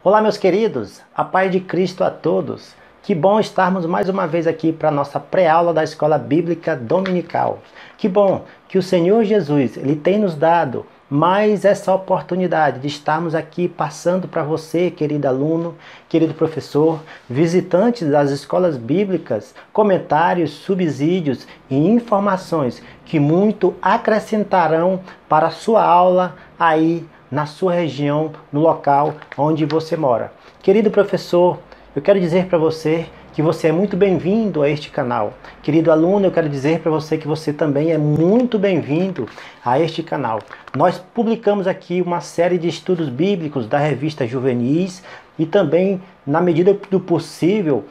Olá, meus queridos, a paz de Cristo a todos. Que bom estarmos mais uma vez aqui para a nossa pré-aula da Escola Bíblica Dominical. Que bom que o Senhor Jesus ele tem nos dado mais essa oportunidade de estarmos aqui passando para você, querido aluno, querido professor, visitantes das escolas bíblicas, comentários, subsídios e informações que muito acrescentarão para a sua aula aí na sua região, no local onde você mora. Querido professor, eu quero dizer para você que você é muito bem-vindo a este canal. Querido aluno, eu quero dizer para você que você também é muito bem-vindo a este canal. Nós publicamos aqui uma série de estudos bíblicos da revista Juvenis e também, na medida do possível,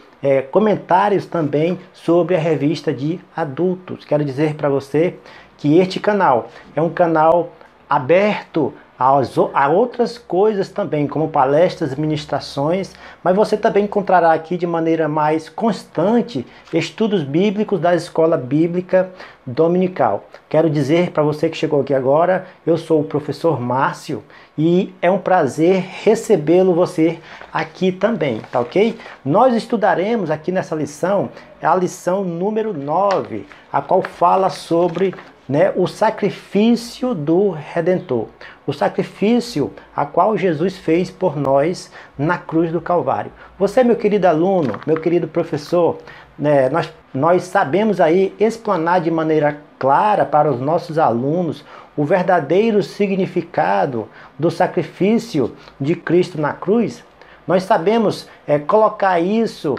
comentários também sobre a revista de adultos. Quero dizer para você que este canal é um canal aberto a outras coisas também, como palestras, ministrações, mas você também encontrará aqui de maneira mais constante estudos bíblicos da Escola Bíblica Dominical. Quero dizer para você que chegou aqui agora, eu sou o professor Márcio e é um prazer recebê-lo você aqui também, tá ok? Nós estudaremos aqui nessa lição, a lição número 9, a qual fala sobre o sacrifício do Redentor. O sacrifício a qual Jesus fez por nós na cruz do Calvário. Você, meu querido aluno, meu querido professor, nós sabemos aí explanar de maneira clara para os nossos alunos o verdadeiro significado do sacrifício de Cristo na cruz. Nós sabemos colocar isso,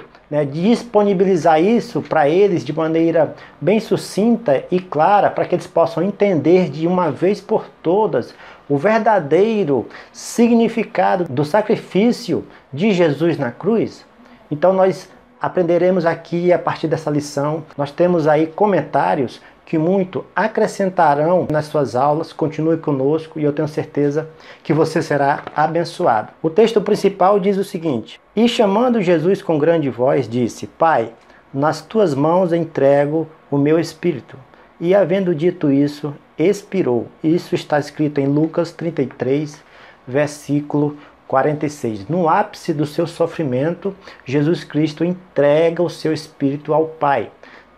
disponibilizar isso para eles de maneira bem sucinta e clara, para que eles possam entender de uma vez por todas o verdadeiro significado do sacrifício de Jesus na cruz. Então nós aprenderemos aqui a partir dessa lição. Nós temos aí comentários que muito acrescentarão nas suas aulas. Continue conosco e eu tenho certeza que você será abençoado. O texto principal diz o seguinte: E chamando Jesus com grande voz, disse: Pai, nas tuas mãos entrego o meu espírito. E havendo dito isso, expirou. Isso está escrito em Lucas 33, versículo 46. No ápice do seu sofrimento, Jesus Cristo entrega o seu espírito ao Pai,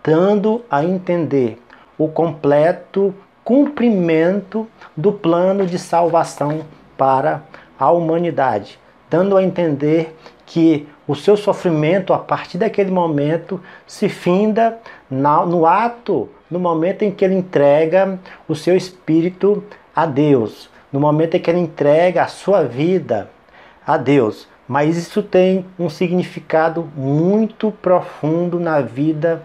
dando a entender o completo cumprimento do plano de salvação para a humanidade, dando a entender que o seu sofrimento, a partir daquele momento, se finda no momento em que ele entrega o seu espírito a Deus, no momento em que ele entrega a sua vida a Deus. Mas isso tem um significado muito profundo na vida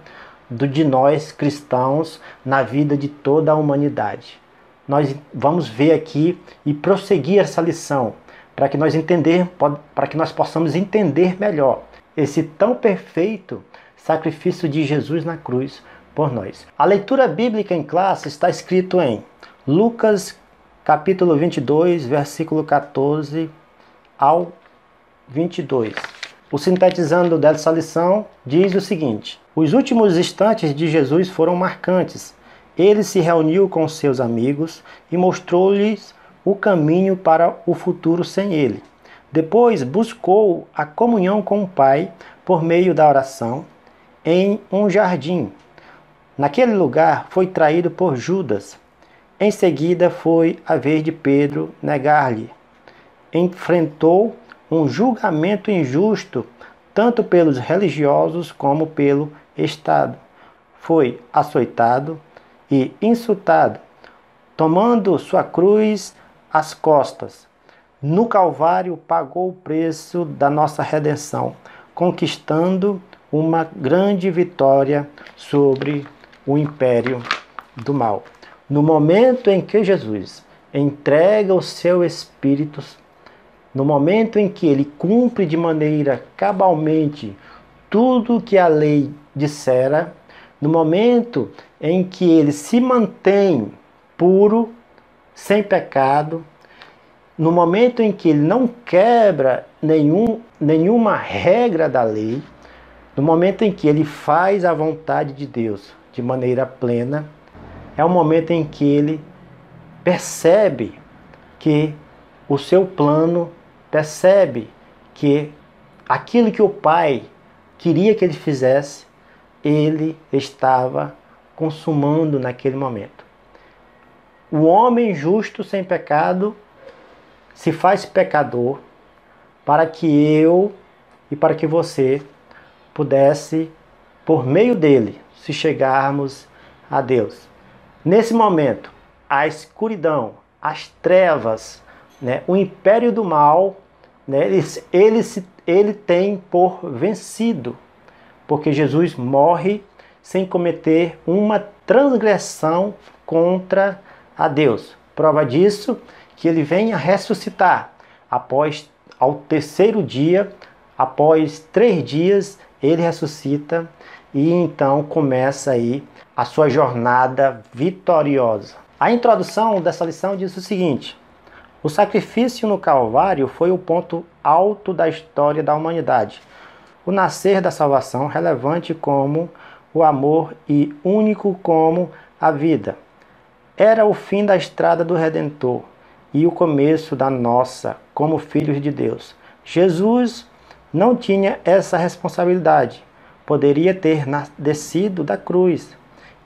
de nós cristãos, na vida de toda a humanidade. Nós vamos ver aqui e prosseguir essa lição, para que nós possamos entender melhor esse tão perfeito sacrifício de Jesus na cruz por nós. A leitura bíblica em classe está escrito em Lucas capítulo 22, versículo 14 ao 22. O sintetizando dessa lição diz o seguinte: Os últimos instantes de Jesus foram marcantes. Ele se reuniu com seus amigos e mostrou-lhes o caminho para o futuro sem ele. Depois buscou a comunhão com o Pai por meio da oração em um jardim. Naquele lugar foi traído por Judas. Em seguida foi a vez de Pedro negar-lhe. Enfrentou um julgamento injusto, tanto pelos religiosos como pelo Estado. Foi açoitado e insultado, tomando sua cruz às costas. No Calvário pagou o preço da nossa redenção, conquistando uma grande vitória sobre o império do mal. No momento em que Jesus entrega o seu Espírito, no momento em que ele cumpre de maneira cabalmente tudo o que a lei dissera, no momento em que ele se mantém puro, sem pecado, no momento em que ele não quebra nenhuma regra da lei, no momento em que ele faz a vontade de Deus de maneira plena, é o momento em que ele percebe que o seu plano, percebe que aquilo que o Pai queria que ele fizesse, ele estava consumando naquele momento. O homem justo sem pecado se faz pecador para que eu e para que você pudesse, por meio dele, se chegarmos a Deus. Nesse momento, a escuridão, as trevas, né, o império do mal, né, ele tem por vencido, porque Jesus morre sem cometer uma transgressão contra a Deus. Prova disso que ele vem a ressuscitar ao terceiro dia, após 3 dias, ele ressuscita e então começa aí a sua jornada vitoriosa. A introdução dessa lição diz o seguinte: o sacrifício no Calvário foi o ponto alto da história da humanidade. O nascer da salvação, relevante como o amor e único como a vida. Era o fim da estrada do Redentor e o começo da nossa, como filhos de Deus. Jesus não tinha essa responsabilidade. Poderia ter descido da cruz.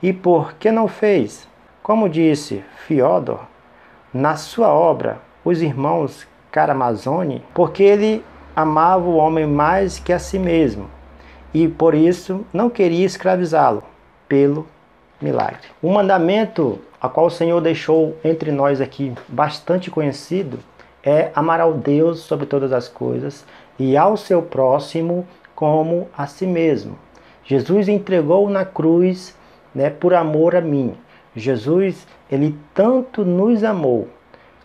E por que não fez? Como disse Fyodor, na sua obra, Os Irmãos Karamazov, porque ele amava o homem mais que a si mesmo e por isso não queria escravizá-lo pelo milagre. Um mandamento a qual o Senhor deixou entre nós aqui bastante conhecido é amar ao Deus sobre todas as coisas e ao seu próximo como a si mesmo. Jesus entregou na cruz, né, por amor a mim. Jesus, ele tanto nos amou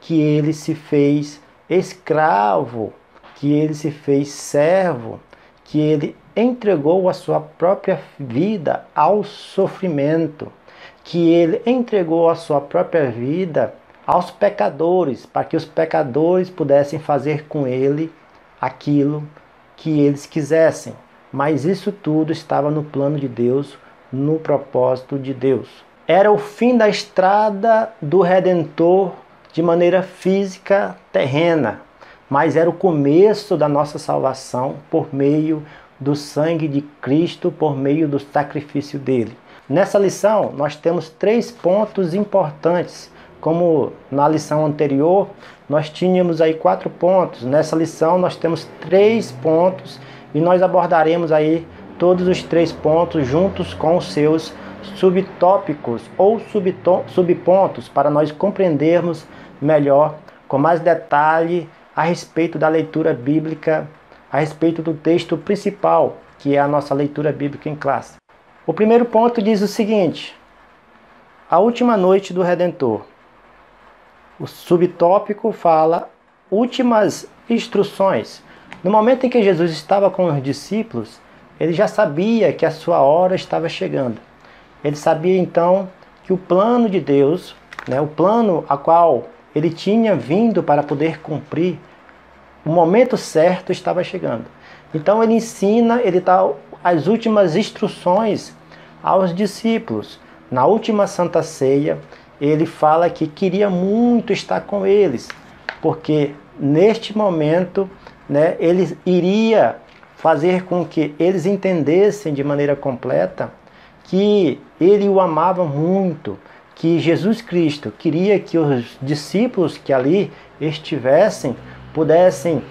que ele se fez escravo, que ele se fez servo, que ele entregou a sua própria vida ao sofrimento, que ele entregou a sua própria vida aos pecadores, para que os pecadores pudessem fazer com ele aquilo que eles quisessem. Mas isso tudo estava no plano de Deus, no propósito de Deus. Era o fim da estrada do Redentor de maneira física, terrena, mas era o começo da nossa salvação por meio do sangue de Cristo, por meio do sacrifício dele. Nessa lição, nós temos 3 pontos importantes. Como na lição anterior, nós tínhamos aí 4 pontos. Nessa lição, nós temos 3 pontos e nós abordaremos aí todos os 3 pontos juntos com os seus subtópicos ou subpontos para nós compreendermos melhor, com mais detalhe, a respeito da leitura bíblica, a respeito do texto principal, que é a nossa leitura bíblica em classe. O primeiro ponto diz o seguinte: a última noite do Redentor. O subtópico fala últimas instruções. No momento em que Jesus estava com os discípulos, ele já sabia que a sua hora estava chegando. Ele sabia então que o plano de Deus, né, o plano a qual ele tinha vindo para poder cumprir, o momento certo estava chegando. Então ele ensina, ele dá as últimas instruções aos discípulos. Na última Santa Ceia, ele fala que queria muito estar com eles, porque neste momento, né, ele iria fazer com que eles entendessem de maneira completa que ele o amava muito, que Jesus Cristo queria que os discípulos que ali estivessem pudessem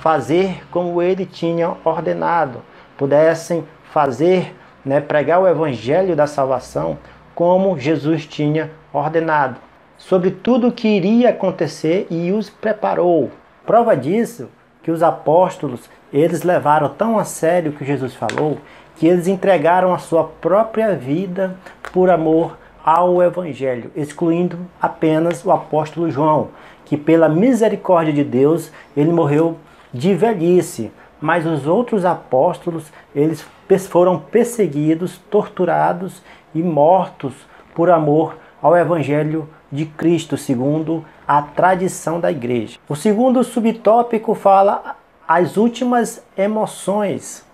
fazer como ele tinha ordenado, pudessem fazer, né, pregar o evangelho da salvação como Jesus tinha ordenado, sobre tudo o que iria acontecer, e os preparou. Prova disso que os apóstolos, eles levaram tão a sério o que Jesus falou, que eles entregaram a sua própria vida por amor ao evangelho, excluindo apenas o apóstolo João, que pela misericórdia de Deus, ele morreu de velhice, mas os outros apóstolos, eles foram perseguidos, torturados e mortos por amor ao evangelho de Cristo, segundo a tradição da igreja. O segundo subtópico fala as últimas emoções.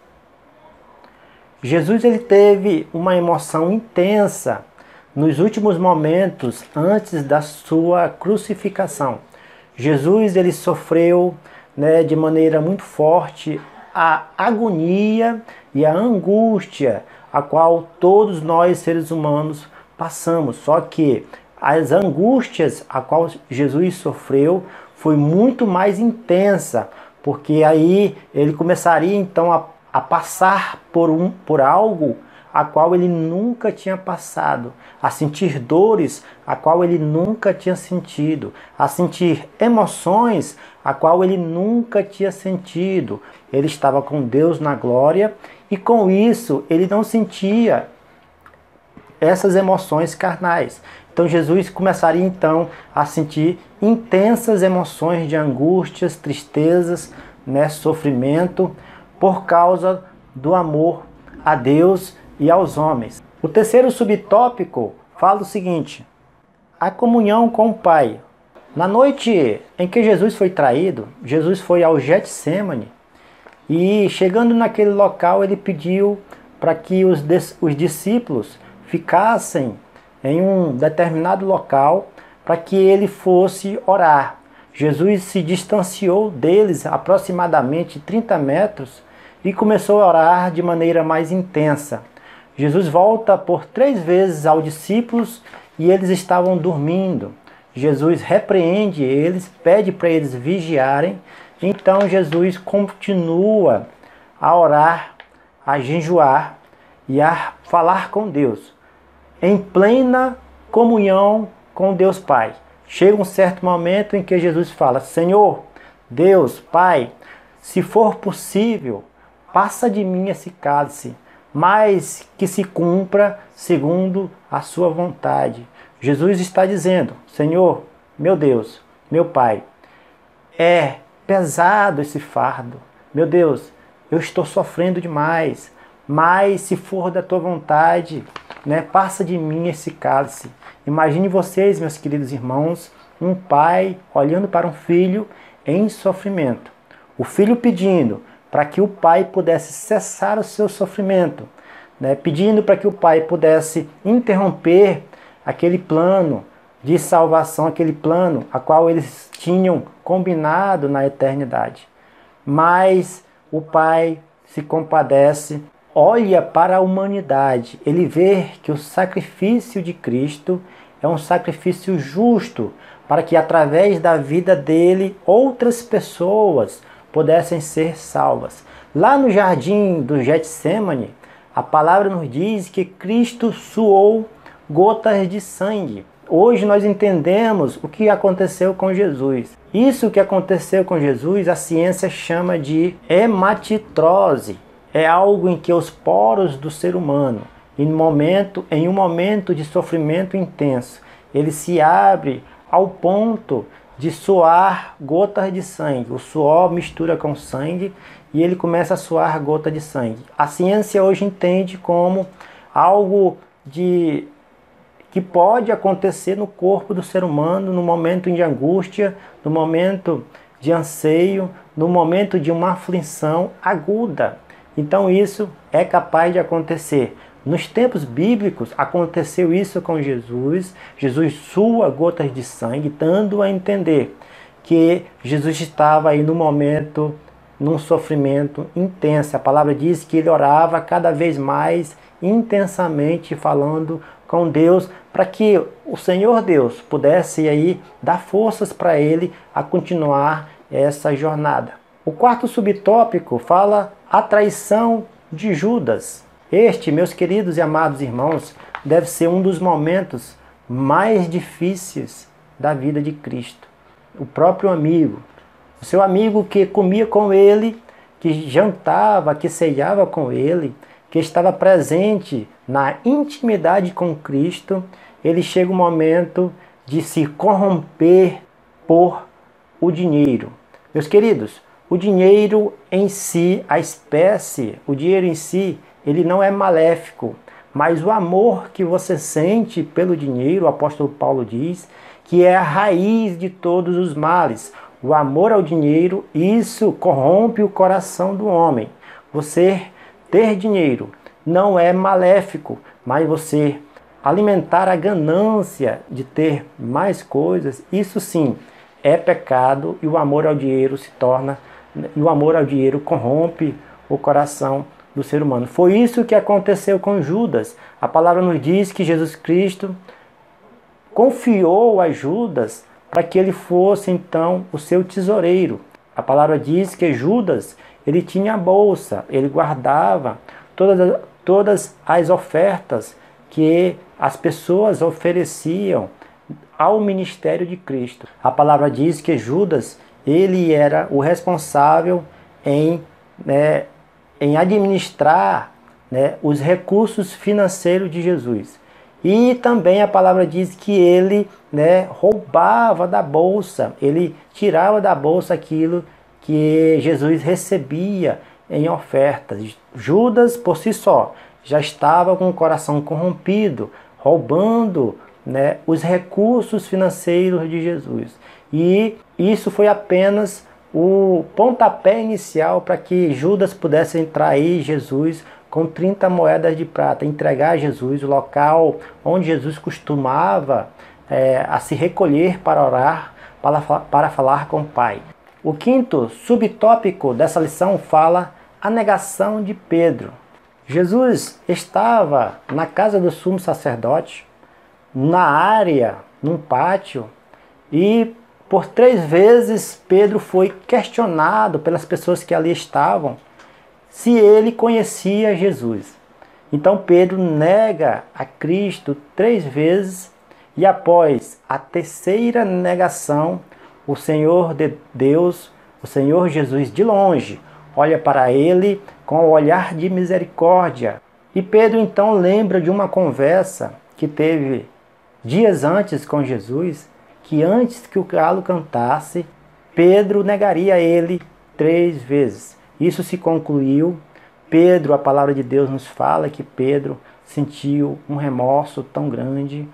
Jesus, ele teve uma emoção intensa nos últimos momentos antes da sua crucificação. Jesus, ele sofreu né, de maneira muito forte a agonia e a angústia a qual todos nós seres humanos passamos. Só que as angústias a qual Jesus sofreu foi muito mais intensa, porque aí ele começaria então a passar por algo a qual ele nunca tinha passado, a sentir dores a qual ele nunca tinha sentido, a sentir emoções a qual ele nunca tinha sentido. Ele estava com Deus na glória e com isso ele não sentia essas emoções carnais. Então Jesus começaria então a sentir intensas emoções de angústias, tristezas, né, sofrimento, por causa do amor a Deus e aos homens. O terceiro subtópico fala o seguinte: a comunhão com o Pai. Na noite em que Jesus foi traído, Jesus foi ao Getsêmani e, chegando naquele local, ele pediu para que os discípulos ficassem em um determinado local para que ele fosse orar. Jesus se distanciou deles aproximadamente 30 metros e começou a orar de maneira mais intensa. Jesus volta por 3 vezes aos discípulos e eles estavam dormindo. Jesus repreende eles, pede para eles vigiarem. Então Jesus continua a orar, a jejuar e a falar com Deus, em plena comunhão com Deus Pai. Chega um certo momento em que Jesus fala: Senhor, Deus, Pai, se for possível, passa de mim esse cálice, mas que se cumpra segundo a sua vontade. Jesus está dizendo: Senhor, meu Deus, meu Pai, é pesado esse fardo. Meu Deus, eu estou sofrendo demais, mas se for da tua vontade, né, passa de mim esse cálice. Imagine vocês, meus queridos irmãos, um pai olhando para um filho em sofrimento. O filho pedindo para que o pai pudesse cessar o seu sofrimento, né, pedindo para que o pai pudesse interromper aquele plano de salvação, aquele plano a qual eles tinham combinado na eternidade. Mas o pai se compadece, olha para a humanidade, ele vê que o sacrifício de Cristo é um sacrifício justo, para que através da vida dele outras pessoas pudessem ser salvas. Lá no jardim do Getsêmani, a palavra nos diz que Cristo suou gotas de sangue. Hoje nós entendemos o que aconteceu com Jesus. Isso que aconteceu com Jesus, a ciência chama de hematitrose. É algo em que os poros do ser humano, em um momento de sofrimento intenso, ele se abre ao ponto de suar gotas de sangue. O suor mistura com sangue e ele começa a suar gota de sangue. A ciência hoje entende como algo que pode acontecer no corpo do ser humano no momento de angústia, no momento de anseio, no momento de uma aflição aguda. Então isso é capaz de acontecer. Nos tempos bíblicos aconteceu isso com Jesus. Jesus sua gotas de sangue, dando a entender que Jesus estava aí no momento, num sofrimento intenso. A palavra diz que ele orava cada vez mais intensamente, falando com Deus, para que o Senhor Deus pudesse aí dar forças para ele a continuar essa jornada. O quarto subtópico fala a traição de Judas. Este, meus queridos e amados irmãos, deve ser um dos momentos mais difíceis da vida de Cristo. O próprio amigo, o seu amigo que comia com ele, que jantava, que ceiava com ele, que estava presente na intimidade com Cristo, ele chega um momento de se corromper por o dinheiro. Meus queridos, o dinheiro em si, a espécie, o dinheiro em si, ele não é maléfico, mas o amor que você sente pelo dinheiro, o apóstolo Paulo diz, que é a raiz de todos os males. O amor ao dinheiro, isso corrompe o coração do homem. Você ter dinheiro não é maléfico, mas você alimentar a ganância de ter mais coisas, isso sim é pecado e o amor ao dinheiro se torna, e o amor ao dinheiro corrompe o coração do ser humano. Foi isso que aconteceu com Judas. A palavra nos diz que Jesus Cristo confiou a Judas para que ele fosse então o seu tesoureiro. A palavra diz que Judas, ele tinha a bolsa, ele guardava todas as ofertas que as pessoas ofereciam ao ministério de Cristo. A palavra diz que Judas, ele era o responsável em administrar, os recursos financeiros de Jesus. E também a palavra diz que ele roubava da bolsa, ele tirava da bolsa aquilo que Jesus recebia em ofertas. Judas, por si só, já estava com o coração corrompido, roubando os recursos financeiros de Jesus. E isso foi apenas o pontapé inicial para que Judas pudesse entrar aí, Jesus, com 30 moedas de prata, entregar a Jesus o local onde Jesus costumava a se recolher para orar, para falar com o Pai. O quinto subtópico dessa lição fala a negação de Pedro. Jesus estava na casa do sumo sacerdote, na área, num pátio, e por 3 vezes Pedro foi questionado pelas pessoas que ali estavam se ele conhecia Jesus. Então Pedro nega a Cristo 3 vezes e após a 3ª negação, o Senhor de Deus, o Senhor Jesus de longe, olha para ele com o olhar de misericórdia. E Pedro então lembra de uma conversa que teve dias antes com Jesus, que antes que o galo cantasse, Pedro negaria ele 3 vezes. Isso se concluiu. Pedro, a palavra de Deus nos fala que Pedro sentiu um remorso tão grande.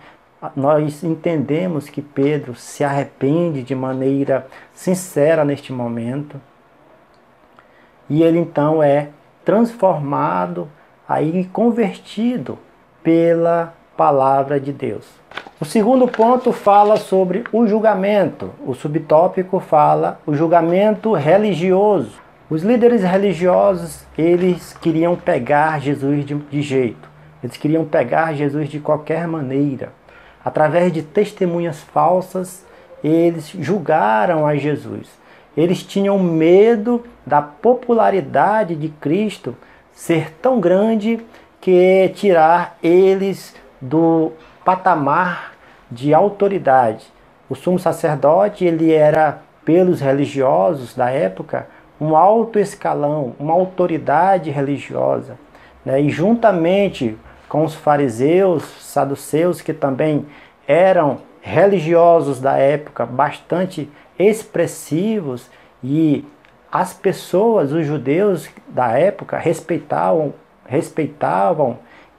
Nós entendemos que Pedro se arrepende de maneira sincera neste momento. E ele então é transformado, aí convertido pela palavra de Deus. O segundo ponto fala sobre o julgamento. O subtópico fala o julgamento religioso. Os líderes religiosos, eles queriam pegar Jesus de jeito. Eles queriam pegar Jesus de qualquer maneira. Através de testemunhas falsas, eles julgaram a Jesus. Eles tinham medo da popularidade de Cristo ser tão grande que tirar eles do patamar de autoridade. O sumo sacerdote, ele era, pelos religiosos da época, um alto escalão, uma autoridade religiosa. E juntamente com os fariseus, saduceus, que também eram religiosos da época, bastante expressivos, e as pessoas, os judeus da época, respeitavam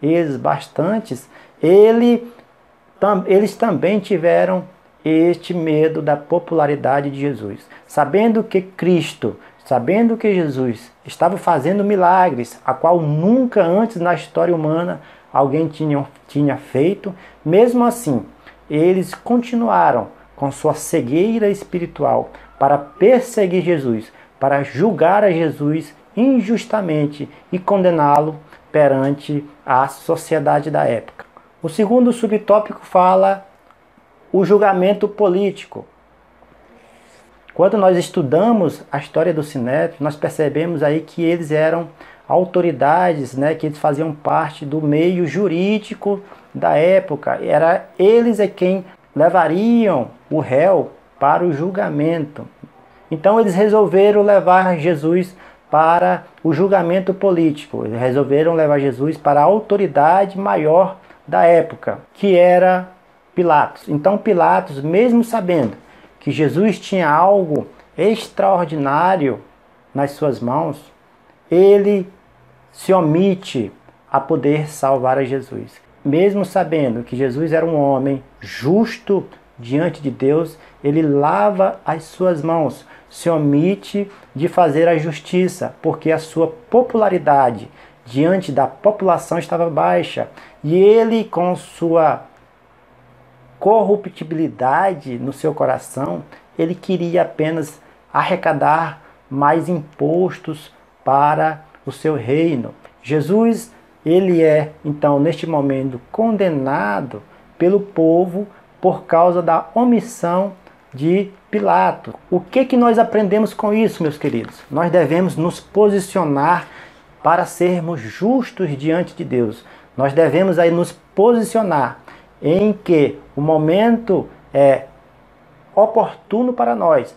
eles bastantes, eles também tiveram este medo da popularidade de Jesus. Sabendo que Jesus estava fazendo milagres, a qual nunca antes na história humana alguém tinha feito, mesmo assim, eles continuaram com sua cegueira espiritual para perseguir Jesus, para julgar a Jesus injustamente e condená-lo perante a sociedade da época. O segundo subtópico fala o julgamento político. Quando nós estudamos a história do Sinédrio, nós percebemos aí que eles eram autoridades, que eles faziam parte do meio jurídico da época. Eles quem levariam o réu para o julgamento. Então eles resolveram levar Jesus para o julgamento político. Eles resolveram levar Jesus para a autoridade maior da época, que era Pilatos. Então Pilatos, mesmo sabendo que Jesus tinha algo extraordinário nas suas mãos, ele se omite a poder salvar a Jesus. Mesmo sabendo que Jesus era um homem justo diante de Deus, ele lava as suas mãos, se omite de fazer a justiça, porque a sua popularidade diante da população estava baixa. E ele, com sua corruptibilidade no seu coração, ele queria apenas arrecadar mais impostos para o seu reino. Jesus, ele é, então, neste momento, condenado pelo povo por causa da omissão de Pilatos. O que nós aprendemos com isso, meus queridos? Nós devemos nos posicionar para sermos justos diante de Deus. Nós devemos aí nos posicionar em que o momento é oportuno para nós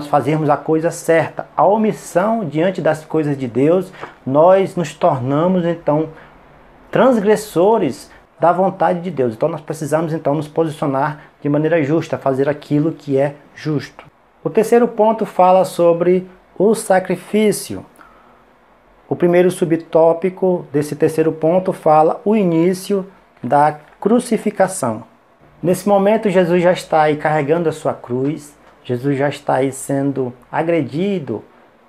fazermos a coisa certa. A omissão diante das coisas de Deus, nós nos tornamos então transgressores da vontade de Deus. Então nós precisamos então nos posicionar de maneira justa, fazer aquilo que é justo. O terceiro ponto fala sobre o sacrifício. O primeiro subtópico desse terceiro ponto fala o início da crucificação. Nesse momento Jesus já está aí carregando a sua cruz, Jesus já está aí sendo agredido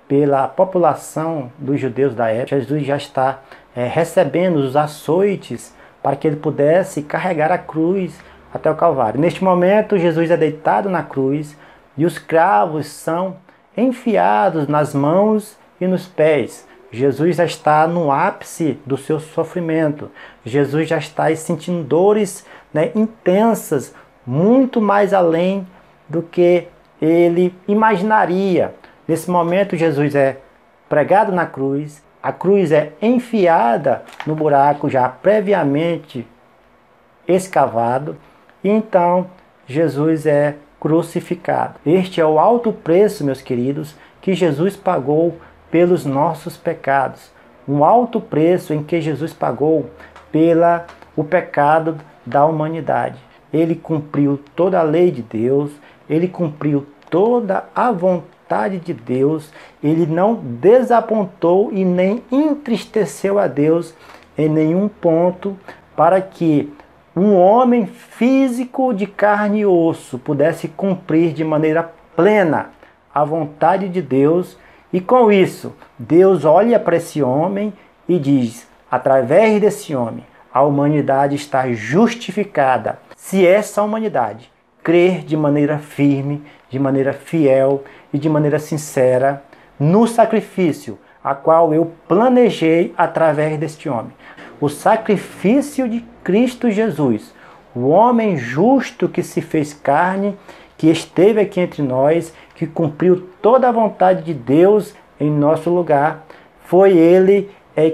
pela população dos judeus da época, Jesus já está recebendo os açoites para que ele pudesse carregar a cruz até o Calvário. Neste momento Jesus é deitado na cruz e os cravos são enfiados nas mãos e nos pés. Jesus já está no ápice do seu sofrimento. Jesus já está aí sentindo dores intensas, muito mais além do que ele imaginaria. Nesse momento Jesus é pregado na cruz, a cruz é enfiada no buraco já previamente escavado, e então Jesus é crucificado. Este é o alto preço, meus queridos, que Jesus pagou pelos nossos pecados. Um alto preço em que Jesus pagou pelo pecado da humanidade. Ele cumpriu toda a lei de Deus, ele cumpriu toda a vontade de Deus, ele não desapontou e nem entristeceu a Deus em nenhum ponto para que um homem físico de carne e osso pudesse cumprir de maneira plena a vontade de Deus. E com isso, Deus olha para esse homem e diz, através desse homem, a humanidade está justificada. Se essa humanidade crer de maneira firme, de maneira fiel e de maneira sincera no sacrifício a qual eu planejei através deste homem. O sacrifício de Cristo Jesus, o homem justo que se fez carne, que esteve aqui entre nós, que cumpriu toda a vontade de Deus em nosso lugar, foi ele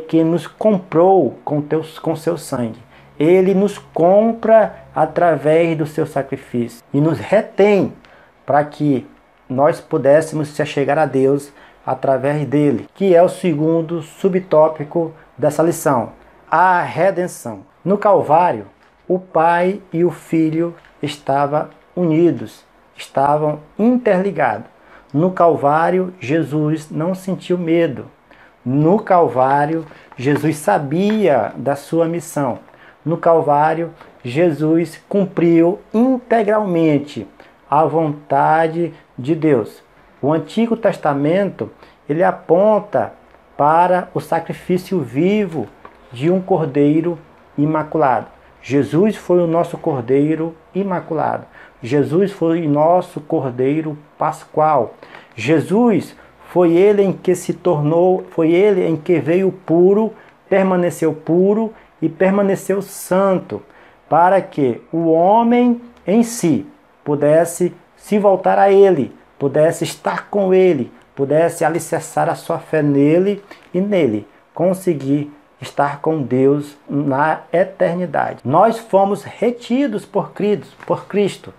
que nos comprou com seu sangue. Ele nos compra através do seu sacrifício e nos retém para que nós pudéssemos se achegar a Deus através dele, que é o segundo subtópico dessa lição, a redenção. No Calvário, o Pai e o Filho estavam unidos, estavam interligados. No Calvário, Jesus não sentiu medo. No Calvário, Jesus sabia da sua missão. No Calvário, Jesus cumpriu integralmente a vontade de Deus. O Antigo Testamento, ele aponta para o sacrifício vivo de um cordeiro imaculado. Jesus foi o nosso cordeiro imaculado. Jesus foi o nosso cordeiro pascual. Jesus foi ele em que se tornou, foi ele em que veio puro, permaneceu puro e permaneceu santo, para que o homem em si pudesse se voltar a ele, pudesse estar com ele, pudesse alicerçar a sua fé nele e nele conseguir estar com Deus na eternidade. Nós fomos retidos por Cristo.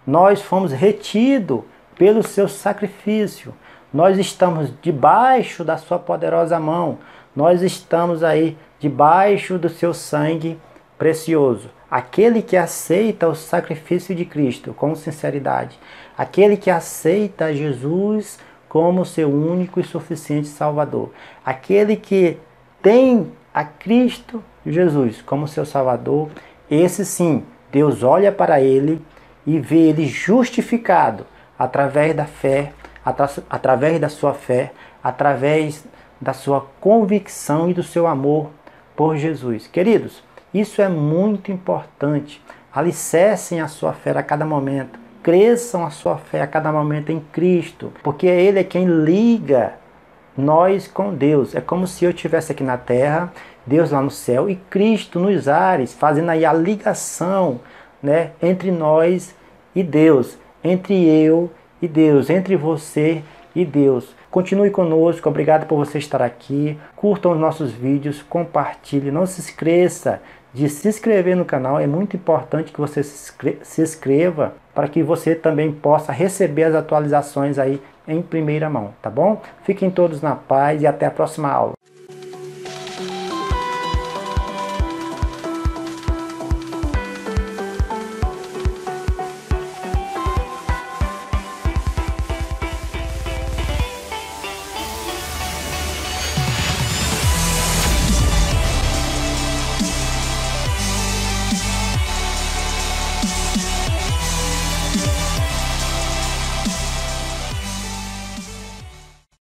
Nós fomos retidos pelo seu sacrifício. Nós estamos debaixo da sua poderosa mão. Nós estamos aí debaixo do seu sangue precioso. Aquele que aceita o sacrifício de Cristo com sinceridade, aquele que aceita Jesus como seu único e suficiente Salvador, aquele que tem a Cristo Jesus como seu Salvador, esse sim, Deus olha para ele e vê ele justificado através da fé, através da sua fé, através da sua convicção e do seu amor por Jesus. Queridos, isso é muito importante. Alicercem a sua fé a cada momento. cresçam a sua fé a cada momento em Cristo, porque Ele é quem liga nós com Deus. É como se eu estivesse aqui na terra, Deus lá no céu e Cristo nos ares, fazendo aí a ligação, né, entre nós e Deus, entre eu e Deus, entre você e Deus. Continue conosco, obrigado por você estar aqui, curtam os nossos vídeos, compartilhe, não se esqueça de se inscrever no canal, é muito importante que você se inscreva para que você também possa receber as atualizações aí em primeira mão, tá bom? Fiquem todos na paz e até a próxima aula.